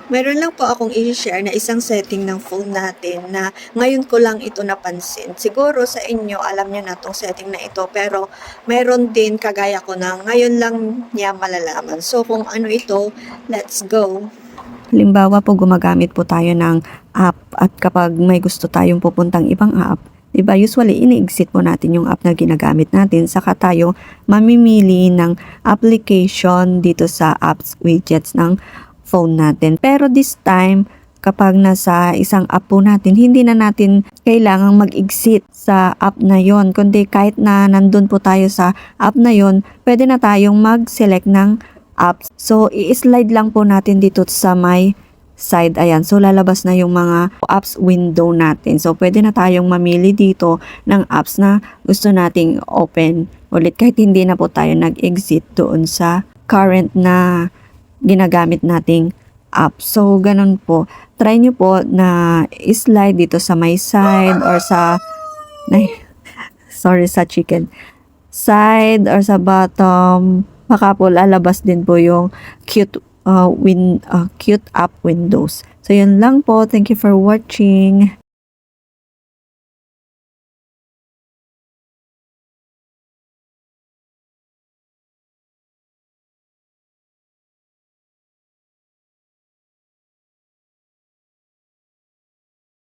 Meron lang po akong i-share na isang setting ng phone natin na ngayon ko lang ito napansin. Siguro sa inyo, alam niyo na 'tong setting na ito, pero meron din kagaya ko na ngayon lang niya malalaman. So, kung ano ito, let's go. Halimbawa po gumagamit po tayo ng app at kapag may gusto tayong pupuntang ibang app, 'di ba usually ini-exit po natin yung app na ginagamit natin saka tayo mamimili ng application dito sa apps widgets ng phone natin. Pero this time, kapag nasa isang app po natin, hindi na natin kailangang mag-exit sa app na yon, kundi kahit na nandun po tayo sa app na yon, pwede na tayong mag-select ng apps. So, i-slide lang po natin dito sa may side. Ayan. So, lalabas na yung mga apps window natin. So, pwede na tayong mamili dito ng apps na gusto nating open ulit kahit hindi na po tayo nag-exit doon sa current na ginagamit nating app. So, ganun po. Try nyo po na i-slide dito sa my side or sa sa chicken side or sa bottom. Baka po lalabas din po yung cute app windows. So, yun lang po. Thank you for watching.